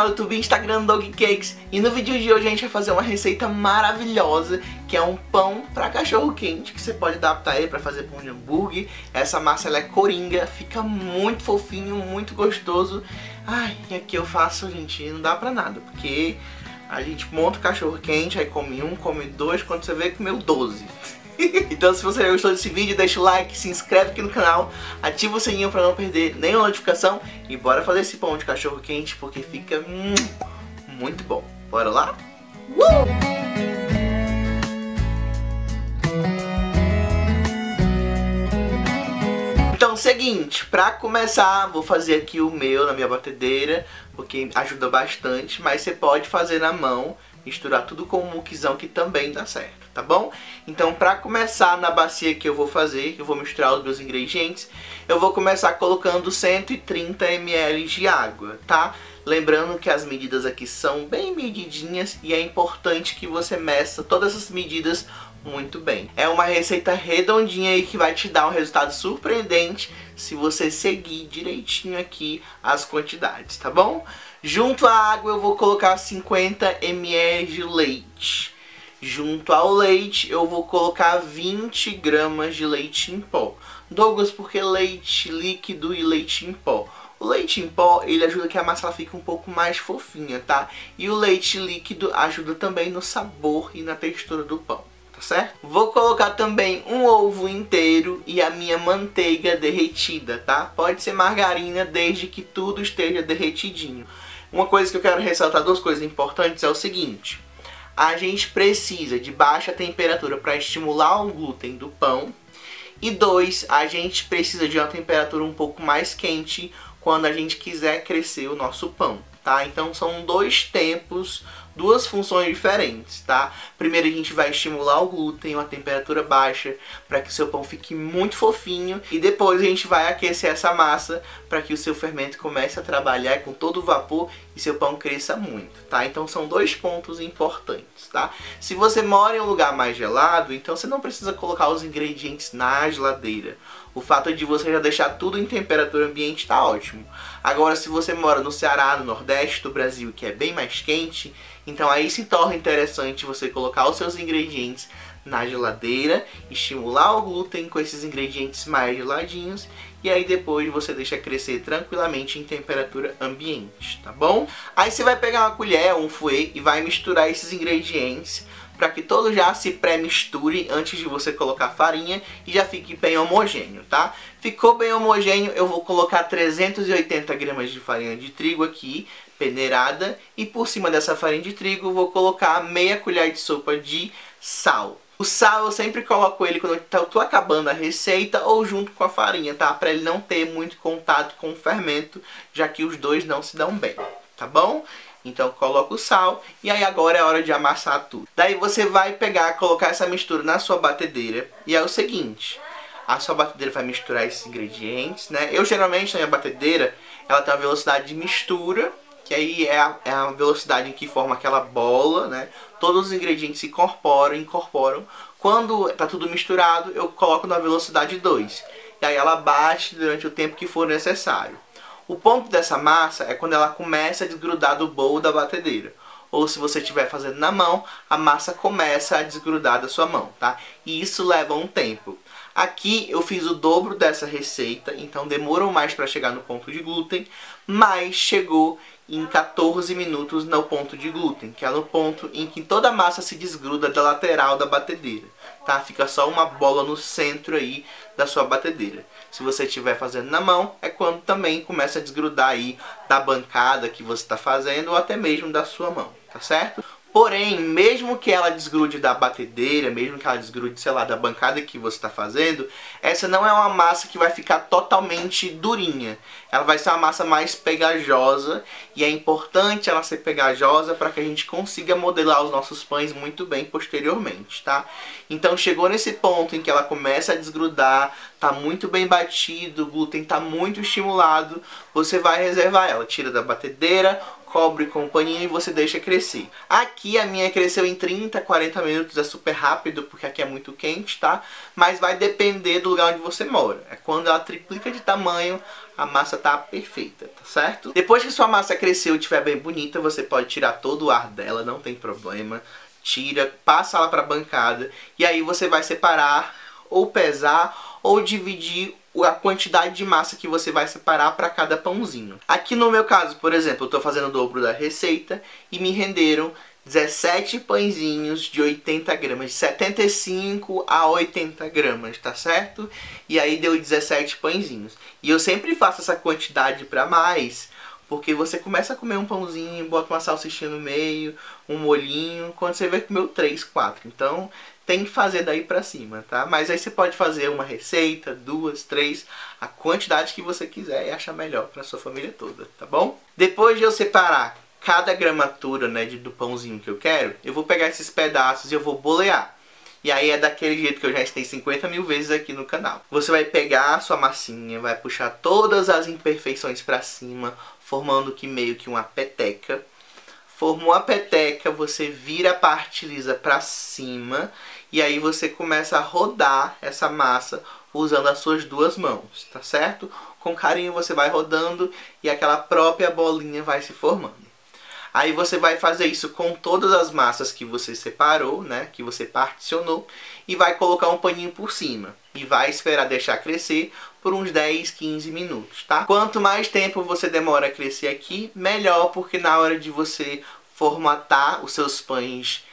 canal do YouTube e Instagram Dog Cakes. E no vídeo de hoje a gente vai fazer uma receita maravilhosa, que é um pão para cachorro quente, que você pode adaptar ele para fazer pão de hambúrguer. Essa massa ela é coringa, fica muito fofinho, muito gostoso. Ai, e aqui eu faço, gente, não dá pra nada, porque a gente monta o cachorro quente, aí come um, come dois, quando você vê, comeu 12. Então se você gostou desse vídeo, deixa o like, se inscreve aqui no canal, ativa o sininho pra não perder nenhuma notificação e bora fazer esse pão de cachorro quente porque fica muito bom. Bora lá? Então, seguinte, pra começar, vou fazer aqui o meu na minha batedeira, porque ajuda bastante, mas você pode fazer na mão, misturar tudo com um muquizão que também dá certo, tá bom? Então, pra começar na bacia que eu vou fazer, eu vou misturar os meus ingredientes, eu vou começar colocando 130 ml de água, tá? Lembrando que as medidas aqui são bem medidinhas e é importante que você meça todas essas medidas muito bem. É uma receita redondinha aí que vai te dar um resultado surpreendente se você seguir direitinho aqui as quantidades, tá bom? Junto à água eu vou colocar 50 ml de leite. Junto ao leite eu vou colocar 20 gramas de leite em pó. Douglas, porque leite líquido e leite em pó? O leite em pó, ele ajuda que a massa ela fique um pouco mais fofinha, tá? E o leite líquido ajuda também no sabor e na textura do pão, tá certo? Vou colocar também um ovo inteiro e a minha manteiga derretida, tá? Pode ser margarina desde que tudo esteja derretidinho. Uma coisa que eu quero ressaltar, duas coisas importantes, é o seguinte: a gente precisa de baixa temperatura para estimular o glúten do pão. E dois, a gente precisa de uma temperatura um pouco mais quente quando a gente quiser crescer o nosso pão, tá? Então são dois tempos, duas funções diferentes, tá? Primeiro a gente vai estimular o glúten, uma temperatura baixa, para que o seu pão fique muito fofinho. E depois a gente vai aquecer essa massa para que o seu fermento comece a trabalhar com todo o vapor e seu pão cresça muito, tá? Então são dois pontos importantes, tá? Se você mora em um lugar mais gelado, então você não precisa colocar os ingredientes na geladeira. O fato de você já deixar tudo em temperatura ambiente está ótimo. Agora, se você mora no Ceará, no Nordeste do Brasil, que é bem mais quente, então aí se torna interessante você colocar os seus ingredientes na geladeira, estimular o glúten com esses ingredientes mais geladinhos e aí depois você deixa crescer tranquilamente em temperatura ambiente, tá bom? Aí você vai pegar uma colher ou um fouet e vai misturar esses ingredientes para que todo já se pré-misture antes de você colocar farinha e já fique bem homogêneo, tá? Ficou bem homogêneo, eu vou colocar 380 gramas de farinha de trigo aqui, peneirada, e por cima dessa farinha de trigo eu vou colocar meia colher de sopa de sal. O sal eu sempre coloco ele quando eu tô acabando a receita ou junto com a farinha, tá? Para ele não ter muito contato com o fermento, já que os dois não se dão bem, tá bom? Então coloca o sal e aí agora é hora de amassar tudo. Daí você vai pegar, colocar essa mistura na sua batedeira e é o seguinte: a sua batedeira vai misturar esses ingredientes, né? Eu geralmente na minha batedeira ela tem uma velocidade de mistura, que aí é a velocidade em que forma aquela bola, né? Todos os ingredientes se incorporam. Quando tá tudo misturado eu coloco na velocidade 2 e aí ela bate durante o tempo que for necessário. O ponto dessa massa é quando ela começa a desgrudar do bowl da batedeira. Ou se você estiver fazendo na mão, a massa começa a desgrudar da sua mão, tá? E isso leva um tempo. Aqui eu fiz o dobro dessa receita, então demorou mais para chegar no ponto de glúten, mas chegou em 14 minutos no ponto de glúten, que é no ponto em que toda a massa se desgruda da lateral da batedeira, tá? Fica só uma bola no centro aí da sua batedeira. Se você estiver fazendo na mão, é quando também começa a desgrudar aí da bancada que você está fazendo ou até mesmo da sua mão, tá certo? Porém, mesmo que ela desgrude da batedeira, mesmo que ela desgrude, sei lá, da bancada que você está fazendo, essa não é uma massa que vai ficar totalmente durinha. Ela vai ser uma massa mais pegajosa e é importante ela ser pegajosa para que a gente consiga modelar os nossos pães muito bem posteriormente, tá? Então chegou nesse ponto em que ela começa a desgrudar, tá muito bem batido, o glúten tá muito estimulado, você vai reservar ela, tira da batedeira, cobre com um paninho e você deixa crescer. Aqui a minha cresceu em 30, 40 minutos, é super rápido porque aqui é muito quente, tá? Mas vai depender do lugar onde você mora. É quando ela triplica de tamanho, a massa tá perfeita, tá certo? Depois que sua massa cresceu e estiver bem bonita, você pode tirar todo o ar dela, não tem problema. Tira, passa ela pra bancada e aí você vai separar ou pesar ou dividir a quantidade de massa que você vai separar para cada pãozinho. Aqui no meu caso, por exemplo, eu estou fazendo o dobro da receita e me renderam 17 pãezinhos de 80 gramas, de 75 a 80 gramas, tá certo? E aí deu 17 pãezinhos. E eu sempre faço essa quantidade para mais, porque você começa a comer um pãozinho, bota uma salsichinha no meio, um molhinho, quando você vai comer 3, 4. Então tem que fazer daí pra cima, tá? Mas aí você pode fazer uma receita, 2, 3, a quantidade que você quiser e achar melhor pra sua família toda, tá bom? Depois de eu separar cada gramatura, né, do pãozinho que eu quero, eu vou pegar esses pedaços e eu vou bolear. E aí é daquele jeito que eu já ensinei 50 mil vezes aqui no canal. Você vai pegar a sua massinha, vai puxar todas as imperfeições pra cima, formando que meio que uma peteca. Formou a peteca, você vira a parte lisa pra cima e aí você começa a rodar essa massa usando as suas duas mãos, tá certo? Com carinho você vai rodando e aquela própria bolinha vai se formando. Aí você vai fazer isso com todas as massas que você separou, né, que você particionou, e vai colocar um paninho por cima. E vai esperar deixar crescer por uns 10, 15 minutos, tá? Quanto mais tempo você demora a crescer aqui, melhor, porque na hora de você formatar os seus pães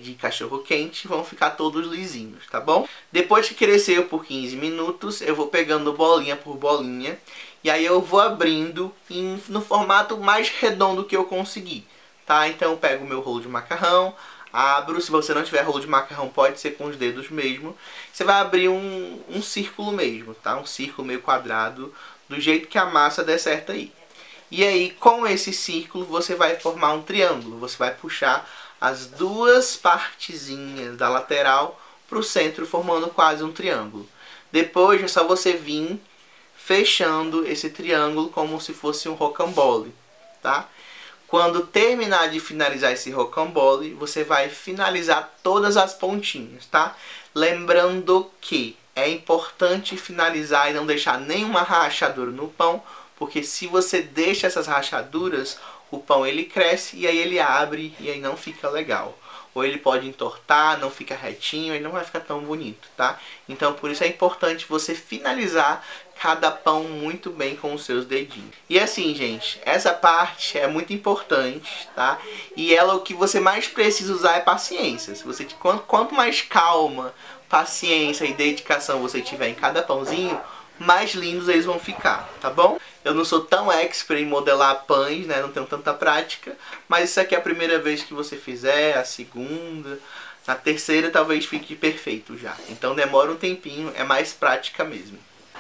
de cachorro quente, vão ficar todos lisinhos, tá bom? Depois que cresceu por 15 minutos, eu vou pegando bolinha por bolinha e aí eu vou abrindo no formato mais redondo que eu conseguir, tá? Então eu pego o meu rolo de macarrão, abro, se você não tiver rolo de macarrão pode ser com os dedos mesmo. Você vai abrir um círculo mesmo, tá? Um círculo meio quadrado, do jeito que a massa der certo aí. E aí com esse círculo você vai formar um triângulo, você vai puxar as duas partezinhas da lateral para o centro, formando quase um triângulo. Depois é só você vir fechando esse triângulo como se fosse um rocambole, tá? Quando terminar de finalizar esse rocambole, você vai finalizar todas as pontinhas, tá? Lembrando que é importante finalizar e não deixar nenhuma rachadura no pão, porque se você deixa essas rachaduras, o pão ele cresce e aí ele abre e aí não fica legal. Ou ele pode entortar, não fica retinho e não vai ficar tão bonito, tá? Então por isso é importante você finalizar cada pão muito bem com os seus dedinhos. E assim, gente, essa parte é muito importante, tá? E ela, o que você mais precisa usar é paciência. Se você, quanto mais calma, paciência e dedicação você tiver em cada pãozinho, mais lindos eles vão ficar, tá bom? Eu não sou tão expert em modelar pães, né? Não tenho tanta prática, mas isso aqui é a primeira vez que você fizer, a segunda, na terceira talvez fique perfeito já. Então demora um tempinho, é mais prática mesmo.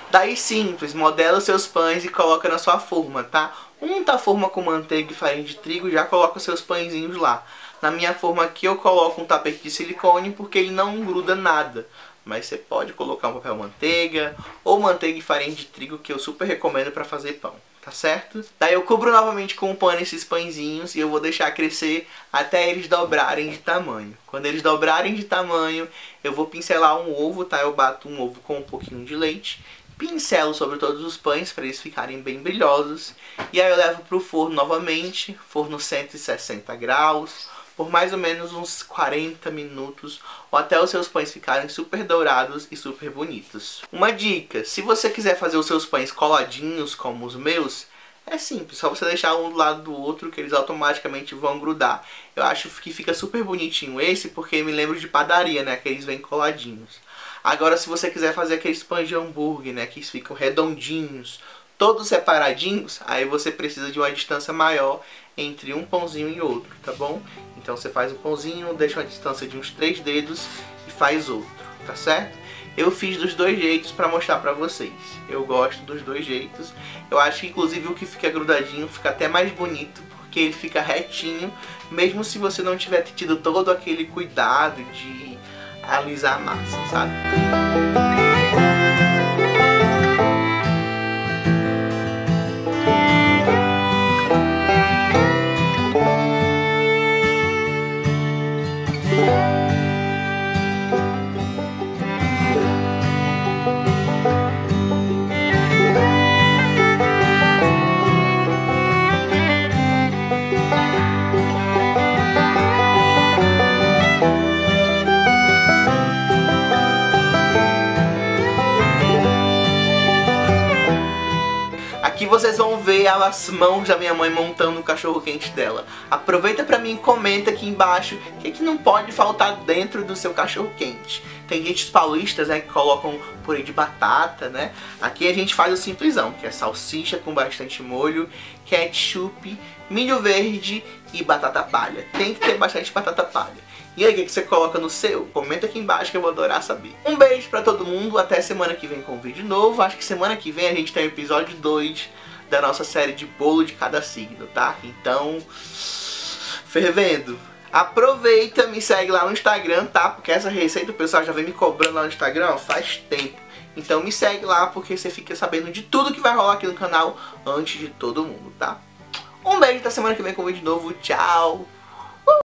Daí simples, modela os seus pães e coloca na sua forma, tá? Unta a forma com manteiga e farinha de trigo e já coloca os seus pãezinhos lá. Na minha forma aqui eu coloco um tapete de silicone porque ele não gruda nada. Mas você pode colocar um papel manteiga ou manteiga e farinha de trigo, que eu super recomendo para fazer pão, tá certo? Daí eu cubro novamente com um pano esses pãezinhos e eu vou deixar crescer até eles dobrarem de tamanho. Quando eles dobrarem de tamanho, eu vou pincelar um ovo, tá? Eu bato um ovo com um pouquinho de leite, pincelo sobre todos os pães para eles ficarem bem brilhosos. E aí eu levo para o forno novamente, forno 160 graus, por mais ou menos uns 40 minutos, ou até os seus pães ficarem super dourados e super bonitos. Uma dica, se você quiser fazer os seus pães coladinhos como os meus, é simples, só você deixar um do lado do outro que eles automaticamente vão grudar. Eu acho que fica super bonitinho esse, porque me lembro de padaria, né, que eles vêm coladinhos. Agora se você quiser fazer aqueles pães de hambúrguer, né, que ficam redondinhos, todos separadinhos, aí você precisa de uma distância maior entre um pãozinho e outro, tá bom? Então você faz um pãozinho, deixa uma distância de uns 3 dedos e faz outro, tá certo? Eu fiz dos dois jeitos para mostrar pra vocês. Eu gosto dos dois jeitos. Eu acho que inclusive o que fica grudadinho fica até mais bonito, porque ele fica retinho, mesmo se você não tiver tido todo aquele cuidado de alisar a massa, sabe? acompanhar as mãos da minha mãe montando o cachorro quente dela. Aproveita pra mim e comenta aqui embaixo o que não pode faltar dentro do seu cachorro quente. Tem gente paulistas, né, que colocam purê de batata, né? Aqui a gente faz o simplesão, que é salsicha com bastante molho, ketchup, milho verde e batata palha. Tem que ter bastante batata palha. E aí, o que você coloca no seu? Comenta aqui embaixo que eu vou adorar saber. Um beijo pra todo mundo, até semana que vem com um vídeo novo. Acho que semana que vem a gente tem o episódio 2 da nossa série de bolo de cada signo, tá? Então, fervendo. Aproveita, me segue lá no Instagram, tá? Porque essa receita o pessoal já vem me cobrando lá no Instagram, ó, faz tempo. Então me segue lá porque você fica sabendo de tudo que vai rolar aqui no canal antes de todo mundo, tá? Um beijo, até semana que vem com um vídeo novo. Tchau!